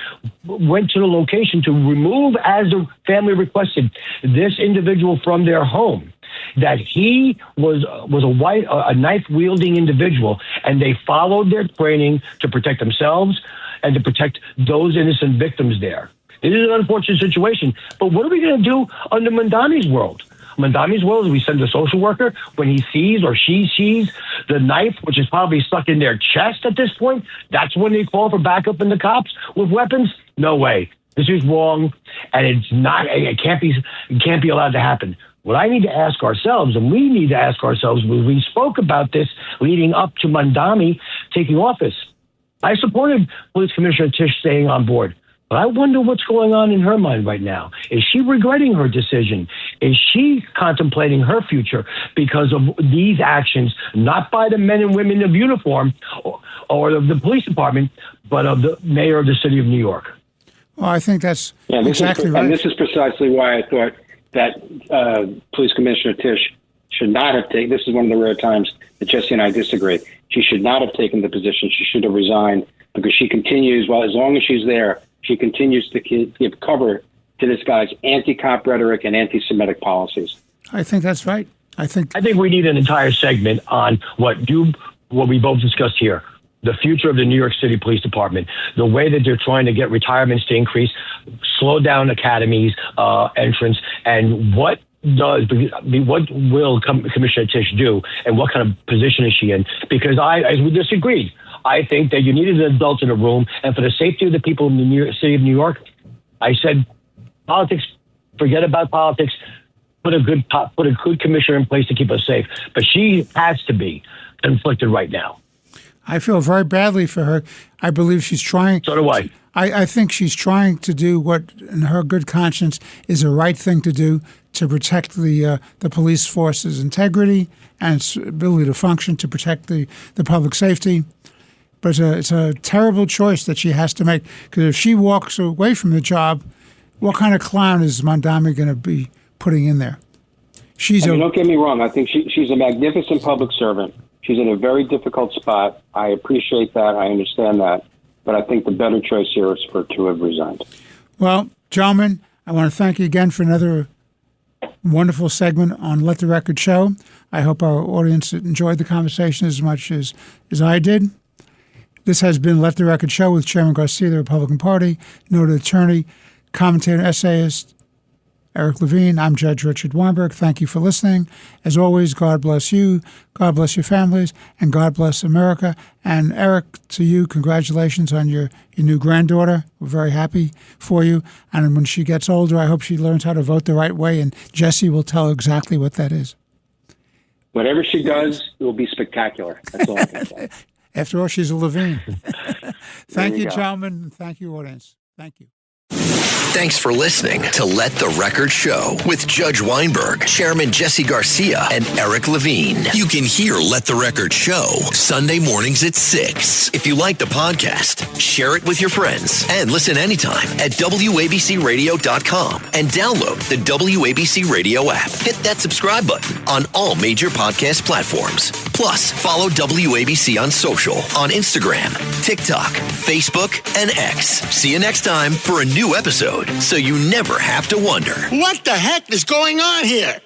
went to the location to remove, as the family requested, this individual from their home, that he was a knife-wielding individual, and they followed their training to protect themselves and to protect those innocent victims there. It is an unfortunate situation, but what are we going to do under Mondami's world? Mondami's world is we send a social worker when he sees or she sees the knife, which is probably stuck in their chest at this point. That's when they call for backup in the cops with weapons. No way. This is wrong, and it's not. It can't be allowed to happen. What I need to ask ourselves, and we need to ask ourselves, we spoke about this leading up to Mondami taking office. I supported Police Commissioner Tisch staying on board. But I wonder what's going on in her mind right now. Is she regretting her decision? Is she contemplating her future because of these actions, not by the men and women of uniform or of the police department, but of the mayor of the city of New York? Well, I think that's exactly right. And this is precisely why I thought that Police Commissioner Tisch should not have taken, this is one of the rare times that Jesse and I disagree. She should not have taken the position. She should have resigned because she continues, as long as she's there, she continues to give cover to this guy's anti-cop rhetoric and anti-Semitic policies. I think that's right. I think we need an entire segment on what we both discussed here. The future of the New York City Police Department, the way that they're trying to get retirements to increase, slow down academies entrance, and what will Commissioner Tisch do, and what kind of position is she in? Because as we disagreed, I think that you needed an adult in the room, and for the safety of the people in the city of New York, I said, politics, forget about politics. Put a good commissioner in place to keep us safe. But she has to be conflicted right now. I feel very badly for her. I believe she's trying. So do I. I think she's trying to do what, in her good conscience, is the right thing to do to protect the police force's integrity and its ability to function, to protect the public safety. But it's a terrible choice that she has to make, because if she walks away from the job, what kind of clown is Mondami going to be putting in there? Don't get me wrong. I think she's a magnificent public servant. She's in a very difficult spot. I appreciate that. I understand that. But I think the better choice here is for her to have resigned. Well, gentlemen, I want to thank you again for another wonderful segment on Let the Record Show. I hope our audience enjoyed the conversation as much as I did. This has been Let the Record Show with Chairman Garcia of the Republican Party, noted attorney, commentator, essayist, Eric Lavine. I'm Judge Richard Weinberg. Thank you for listening. As always, God bless you, God bless your families, and God bless America. And Eric, to you, congratulations on your new granddaughter. We're very happy for you. And when she gets older, I hope she learns how to vote the right way, and Jesse will tell her exactly what that is. Whatever she does, it will be spectacular. That's all I can say. After all, she's a Levine. Thank you, go. gentlemen. Thank you, audience. Thank you. Thanks for listening to Let the Record Show with Judge Weinberg, Chairman Jesse Garcia, and Eric Lavine. You can hear Let the Record Show Sunday mornings at 6. If you like the podcast, share it with your friends and listen anytime at WABCRadio.com and download the WABC Radio app. Hit that subscribe button on all major podcast platforms. Plus, follow WABC on social on Instagram, TikTok, Facebook, and X. See you next time for a new episode, so you never have to wonder. What the heck is going on here?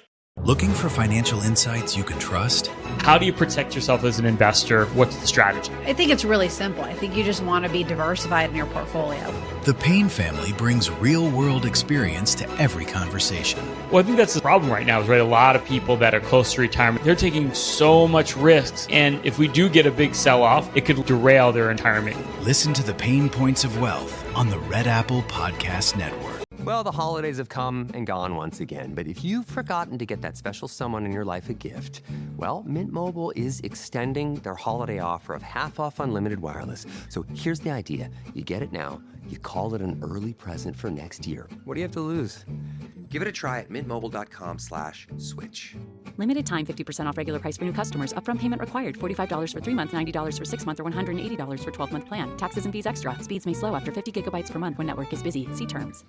Looking for financial insights you can trust? How do you protect yourself as an investor? What's the strategy? I think it's really simple. I think you just want to be diversified in your portfolio. The Payne family brings real-world experience to every conversation. Well, I think that's the problem right now is, right, a lot of people that are close to retirement, they're taking so much risks. And if we do get a big sell-off, it could derail their retirement. Listen to The Payne Points of Wealth on the Red Apple Podcast Network. Well, the holidays have come and gone once again, but if you've forgotten to get that special someone in your life a gift, well, Mint Mobile is extending their holiday offer of half off unlimited wireless. So here's the idea. You get it now. You call it an early present for next year. What do you have to lose? Give it a try at mintmobile.com/switch. Limited time 50% off regular price for new customers. Upfront payment required. $45 for 3 months, $90 for 6 months, or $180 for 12-month plan. Taxes and fees extra. Speeds may slow after 50 gigabytes per month when network is busy. See terms.